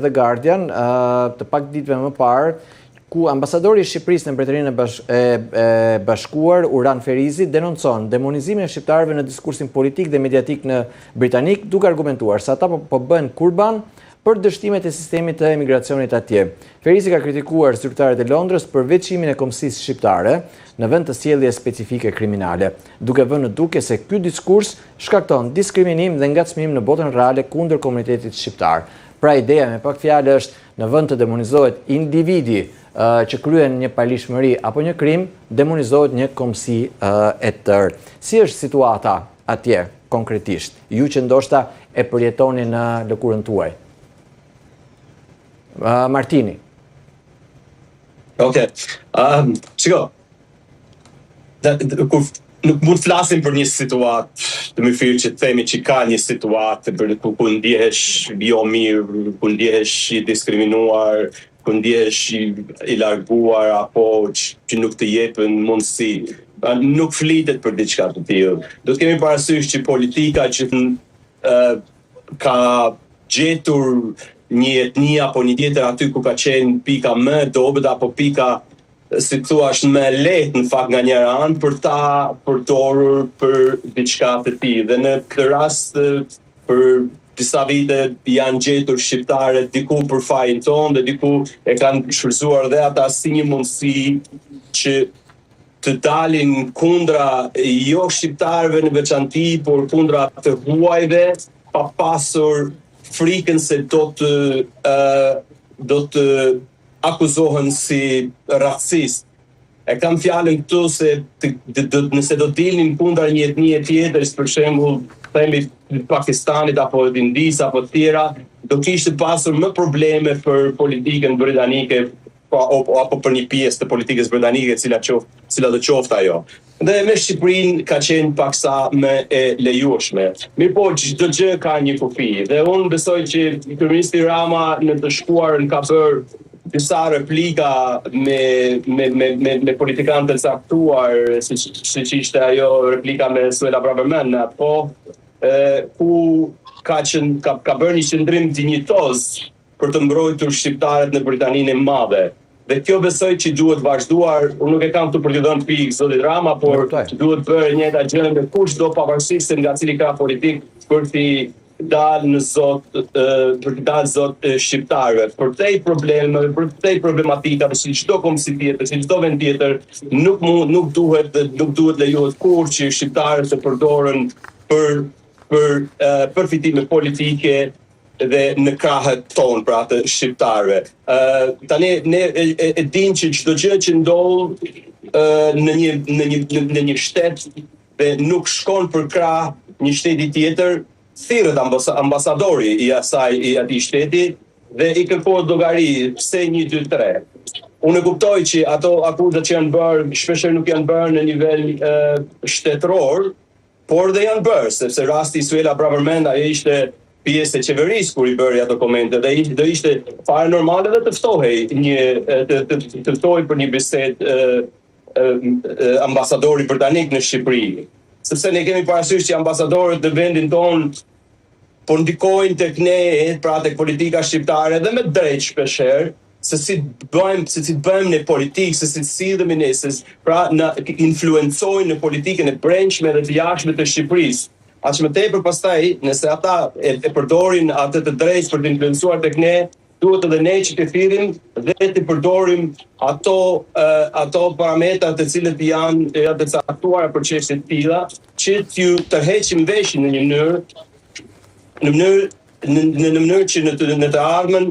The Guardian të pak ditëve më parë, ku ambasadori i Shqipërisë në Mbretërinë e Bashkuar, Uran Ferizi, denoncon demonizimin e shqiptarëve në diskursin politik dhe mediatik në Britanik, duke argumentuar se ata po bën kurban për dështimet e sistemit të emigracionit atje. Ferizi ka kritikuar zyrtarët e Londrës për veçimin e Kombësisë Shqiptare në vend të sjellje specifike kriminale, duke vënë në duke se ky diskurs shkakton diskriminim dhe ngacmim në botën reale kundër komunitetit shqiptar. Pra ideja me pak fjalë është në vend të demonizohet individi që kryen një palishmëri apo një krim, demonizohet një kombësi e tërë. Si është situata atje konkretisht? Ju që ndoshta e përjetoni në lëkurën tuaj. Martini. Okej. Shiko. Nuk mund flasim për një situatë, të më thirrë që themi që ka një situatë për ku ndihesh jo mirë, ku ndihesh i diskriminuar, ku ndihesh i larguar apo që nuk të jepën mundësi. Nuk flitet për diçka të tillë. Do të kemi parasysh që politika që ka gjetur një etni apo një tjetër aty ku ka qenë pika më dobët apo pika si thuash më lehtë në fakt nga njëra anë për ta përdorur për diçka të tillë. Dhe në këtë rast për disa vite janë gjetur shqiptarët diku për fajin tonë dhe diku e kanë shfrytzuar dhe ata si një mundësi që të dalin kundra jo shqiptarëve në veçanti, por kundra të huajve, pa pasur frikën se do të akuzohen si racist. E kam fjalën këtu se nëse do dilnin kundra një etnie tjetër, për shembull, themi Pakistanit apo Indisë apo të tjera, do kishte pasur më probleme për politikën britanike apo për një pjesë të politikës britanike cila do qoftë ajo. Dhe me Shqipërinë ka qenë paksa më e lejueshme. Mirë po, çdo gjë ka një kufi. Dhe unë besoj që kryeministri Rama në të shkuarën ka bërë disa replika me politikanë të caktuar, siç ishte ajo replika me Suela Braverman, po ku ka bërë një qëndrim dinjitoz për të mbrojtur shqiptarët në Britaninë e Madhe. Dhe kjo besoj që duhet vazhduar, unë nuk e kam të për të dhënë pikë zotit Rama, por duhet bërë njëta gjë me kushdo pavarësisht nga cili ka politik për të dalë zot shqiptarëve. Për tej problematikave, si çdo kombësi tjetër, si çdo vend tjetër, nuk duhet lejohet kur që shqiptarët të përdoren për përfitime politike dhe në krahët tonë pra të shqiptarëve. Tani ne e dim që çdo gjë që ndodh në një shtet dhe nuk shkon për krah një shteti tjetër, thirret ambasadori i atij shteti dhe i kërkohet llogari pse 1, 2, 3. Unë e kuptoj që ato akuzat që janë bërë shpeshherë nuk janë bërë në nivel shtetëror, por dhe janë bërë, sepse rasti i Suela Braverman ajo ishte pjesë e qeverisë kur i bëri ato komente dhe do ishte fare normale dhe të ftohej për një bisedë ambasadori britanik në Shqipëri. Sepse ne kemi parasysh që ambasadorët në vendin tonë po ndikojnë tek ne, pra tek politika shqiptare dhe me drejt shpeshherë, se si bëjmë në politikë, se si sidhemi ne, pra influencojnë në politikën e brendshme dhe të jashtme të Shqipërisë. Aq më tepër pastaj, nëse ata e përdorin atë të drejtë për të influencuar tek ne, duhet edhe ne që të thirrim dhe të përdorim ato parametra të cilët janë të caktuara për çështje të tilla, që t'ju tërheqim veshin në një mënyrë që në të ardhmen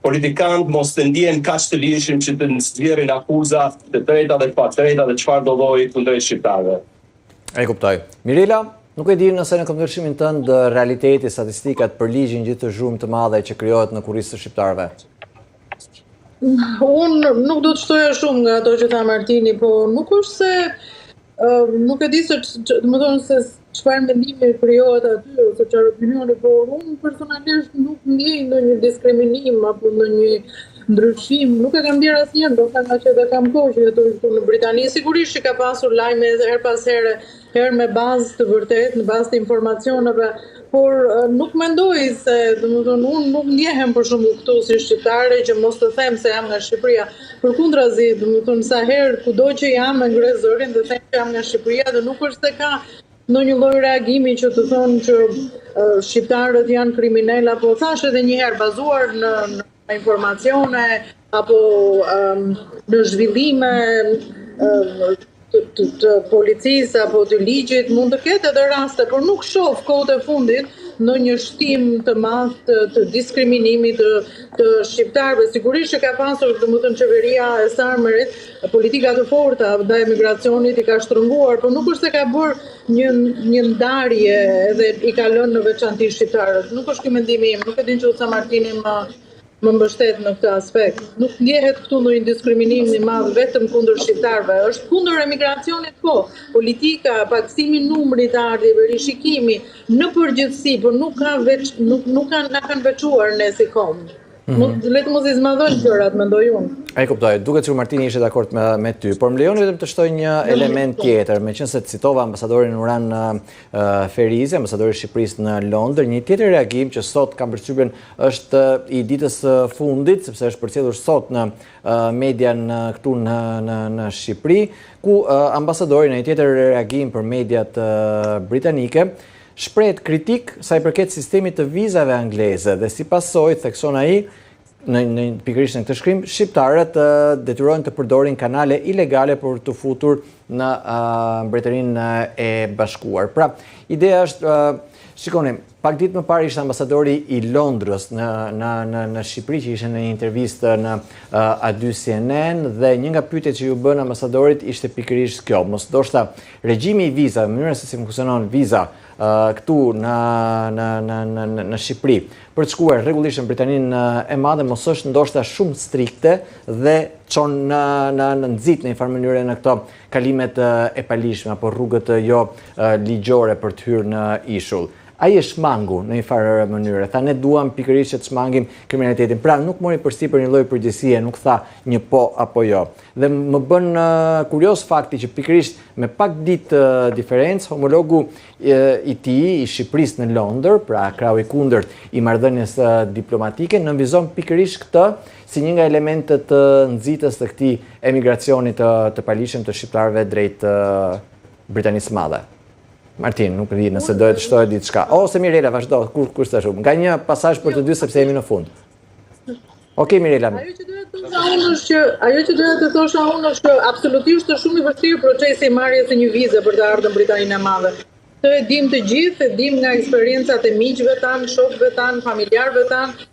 politikanët mos të ndihen kaq të lirshëm që të nxjerrin akuza të drejta dhe të padrejta dhe çfarë do lloji kundrejt shqiptarëve. E kuptoj. Mirela, nuk e di nëse në këmbërshimin tënd realiteti, statistikat për ligjin gjithë të zhurmë të madhe që krijohet në kurrizë të shqiptarëve. Unë nuk do të shtoja shumë nga ato që tha Martini, po nuk është se nuk e di se domethënë se çfarë mendimi krijohet aty ose çfarë opinioni, por unë personalisht nuk ndjej ndonjë diskriminim apo ndonjë ndryshim, nuk e kam ndier asnjëherë, ndoshta nga që kam kohë që jetoj këtu në Britani. Sigurisht që ka pasur lajme her pas here, herë me bazë të vërtetë, në bazë të informacioneve, por nuk mendoj se, domethënë, unë nuk ndjehem për shembull këtu si shqiptare që mos të them se jam nga Shqipëria. Përkundrazi, domethënë, sa herë kudo që jam e ngre zërin dhe them që jam nga Shqipëria dhe nuk është se ka ndonjë lloj reagimi që të thonë që shqiptarët janë kriminal apo thash edhe një herë bazuar në informacione apo në zhvillime të policisë apo të ligjit, mund të ketë edhe raste, por nuk shoh kohët e fundit në një shtim të madh të diskriminimit të shqiptarëve. Sigurisht që ka pasur, domethënë, qeveria e Sarmerit politika të forta ndaj emigracionit, i ka shtrënguar, por nuk është se ka bërë një ndarje edhe i ka lënë në veçanti shqiptarët. Nuk është ky mendimi im, nuk e din që Martini më mbështet në këtë aspekt. Nuk ndjehet këtu ndonjë diskriminim i madh vetëm kundër shqiptarëve, është kundër emigracionit politika, paktësimi i numrit të ardhjeve, rishikimi në përgjithësi, por nuk na kanë veçuar ne si kom. Le të mos i zmadhojnë gjërat, mendoj unë. E kuptoj, duket që Martini ishte dakord me ty, por më lejoni vetëm të shtoj një element tjetër, meqense citova ambasadorin Uran Ferizi, ambasadori i Shqipërisë në Londër, një tjetër reagim që sot kam përshtypjen është i ditës fundit, sepse është përcjellur sot në median këtu në Shqipëri, ku ambasadori në një tjetër reagim për mediat britanike shprehet kritik sa i përket sistemit të vizave angleze dhe si pasojë, thekson ai, pikërisht në këtë shkrim, shqiptarët detyrohen të përdorin kanale ilegale për të futur në Mbretërinë e Bashkuar. Pra, ideja është, shikoni, pak ditë më parë ishte ambasadori i Londrës në Shqipëri, që ishte në një intervistë në A2 CNN, dhe një nga pyetjet që ju bën ambasadorit ishte pikërisht kjo. Mos ndoshta regjimi i vizave, mënyra se si funksionon viza këtu në Shqipëri për të shkuar rregullisht në Britaninë e Madhe mos është ndoshta shumë strikte dhe çon në nxit në një farë mënyre në këto kalimet e palishme apo rrugët jo ligjore për të hyrë në ishull. Ai e shmangu në një farë mënyrë. Tha ne duam pikërisht që të shmangim kriminalitetin. Pra nuk mori përsipër një lloj përgjegjësie, nuk tha një po apo jo. Dhe më bën kurioz fakti që pikërisht me pak ditë diferencë, homologu i tij i Shqipërisë në Londër, pra krau i kundërt i marrëdhënies diplomatike, nënvizon pikërisht këtë si një nga elementet të nxitës të këtij emigracionit të palishëm të shqiptarëve drejt Britanisë së Madhe. Martin, nuk di nëse dohet të shtohet diçka. Ose Mirela, vazhdo, kur s'ta shumë. Nga një pasazh për të dy sepse jemi në fund. Okej, Mirela. Ajo që doja të thosha unë është që absolutisht është shumë i vështirë procesi i marrjes së një vize për të ardhur në Britaninë e Madhe. Të e dim të gjithë, e dim nga eksperiencat e miqve tanë, shokëve tanë, familjarëve tanë.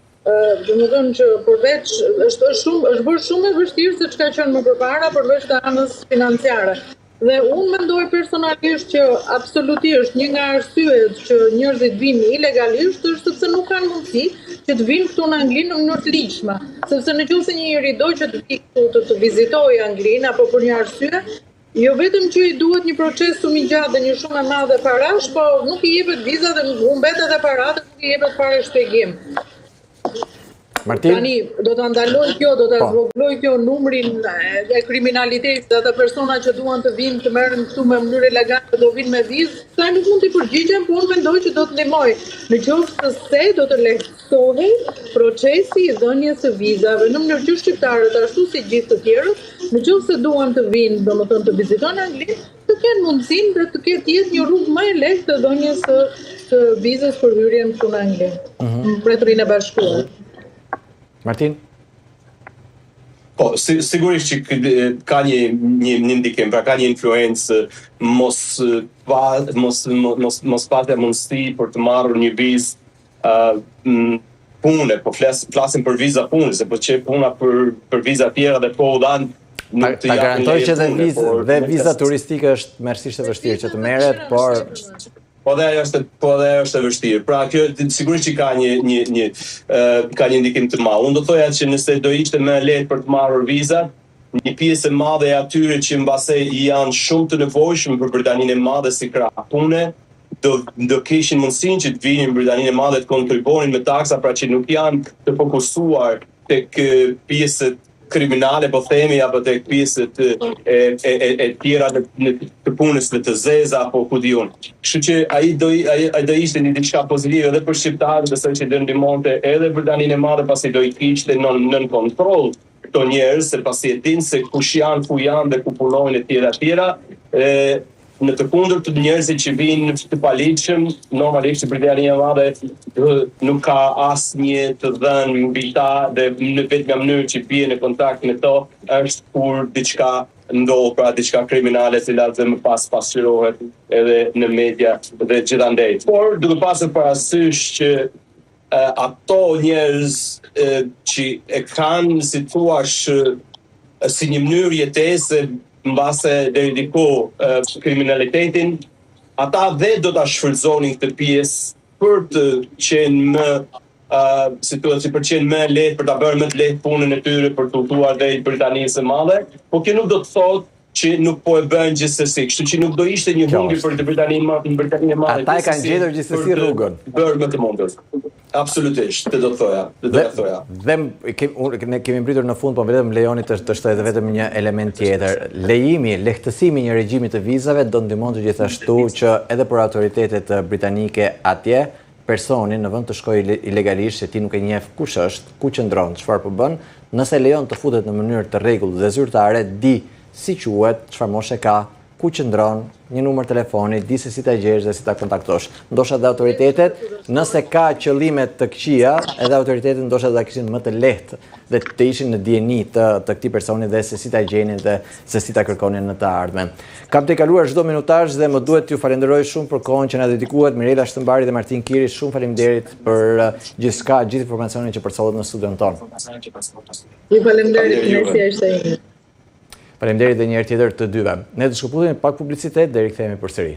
Domethënë që përveç është bërë shumë e vështirë se çka qenë më përpara përveç të anës financiare. Dhe unë mendoj personalisht që absolutisht një nga arsyet që njerëzit vinë ilegalisht është sepse nuk kanë mundësi që të vinë këtu në Angli në mënyrë të ligjshme. Sepse nëse një njeri do që të vi këtu të vizitojë Anglinë apo për një arsye, jo vetëm që i duhet një proces shumë i gjatë dhe një shumë e madhe parash, po nuk i jepet viza dhe humbet edhe paratë, nuk i jepet fare shpjegim. Martin? Tani, do të ndaloj kjo, do të zvogëloj kjo numrin e kriminalitetit, ata persona që duan të vinë të merren këtu me mënyrë ilegale, do vinë me vizë, sa nuk mund t'i përgjigjem, por unë mendoj që do të ndihmoj. Në qoftë se do të lehtësohej procesi i dhënies së vizave në mënyrë që shqiptarët ashtu si gjithë të tjerët, në qoftë se duan të vinë, domethënë të vizitojnë Anglinë, të kenë mundësinë dhe të ketë një rrugë më e lehtë të dhënies së vizës për hyrjen këtu në Angli, në Mbretërinë e Bashkuar. Martin? Po, sigurisht që ka një ndikim, pra ka një influencë mos pasja mundësi për të marrë një vizë pune, po flasim për viza pune, se po që puna për viza tjera dhe po u dhanë. Ta garantoj që dhe viza turistike është mërësisht e vështirë që të merret, por... Po dhe ajo është e vështirë. Pra kjo sigurisht që ka një ndikim të madh. Unë do thoja që nëse do ishte më lehtë për të marrë viza, një pjesë e madhe e atyre që mbase janë shumë të nevojshëm për Britaninë e Madhe si krah pune, do kishin mundësinë që të vinin në Britaninë e Madhe të kontribuonin me taksa, pra që nuk janë të fokusuar tek pjesët kriminale, po themi, apo tek pjesët e tjera të punësve të zeza, apo ku diun. Kështu që ai do ishte një diçka pozitive edhe për shqiptarët, besoj që do ndihmonte edhe Britaninë e Madhe, pasi do i kishte nën kontroll këto njerëz, se pasi e din se kush janë, ku janë dhe ku punojnë e tjera. Në të kundërt të njerëzit që vinë të paligjshëm, normalisht Britania e Madhe nuk ka asnjë të dhënë mbi ta dhe në vetëm mënyrë që bie në kontakt me to është kur diçka ndodh, pra diçka kriminale e cila dhe më pas pasqyrohet edhe në media dhe gjithandej. Por duke pasur parasysh që ato njerëz që e kanë si thuash si një mënyrë jetese mbase deri diku kriminalitetin, ata dhe do ta shfrytëzonin këtë pjesë për të qenë më situaci për qenë më lehtë, për ta bërë më të lehtë punën e tyre për të udhëtuar drejt Britanisë së Madhe, por kjo nuk do të thotë që nuk po e bën gjithsesi, kështu që nuk do ishte një humbje për Britaninë e Madhe. Ata e kanë gjetur gjithsesi rrugën. Bërë më të mundur. Absolutisht, të do të thoja. Dhe ne kemi mbritur në fund, po vetëm lejoni të shtoj edhe vetëm një element tjetër. Lehtësimi një regjimi të vizave do ndihmonte gjithashtu që edhe për autoritetet britanike atje, personi në vend të shkojë ilegalisht, se ti nuk e njeh kush është, ku qëndron, çfarë po bën, nëse lejon të futet në mënyrë të rregullt dhe zyrtare, di si quhet, çfarë moshe ka, ku qëndron, një numër telefoni, di se si ta gjesh dhe si ta kontaktosh. Ndoshta dhe autoritetet, nëse ka qëllime të këqija, edhe autoritetet ndoshta do ta kishin më të lehtë dhe të ishin në dieni të këtij personi dhe se si ta gjenin dhe se si ta kërkonin në të ardhmen. Kam të kaluar çdo minutazh dhe më duhet t'ju falenderoj shumë për kohën që na dedikuat. Mirela Shtëmbari dhe Martin Kiri, shumë faleminderit për gjithë informacionin që përsollët në studion tonë. Ju faleminderit, mersi është. Faleminderit edhe një herë tjetër të dyve. Ne do të shkëputim pak publicitet dhe rikthehemi përsëri.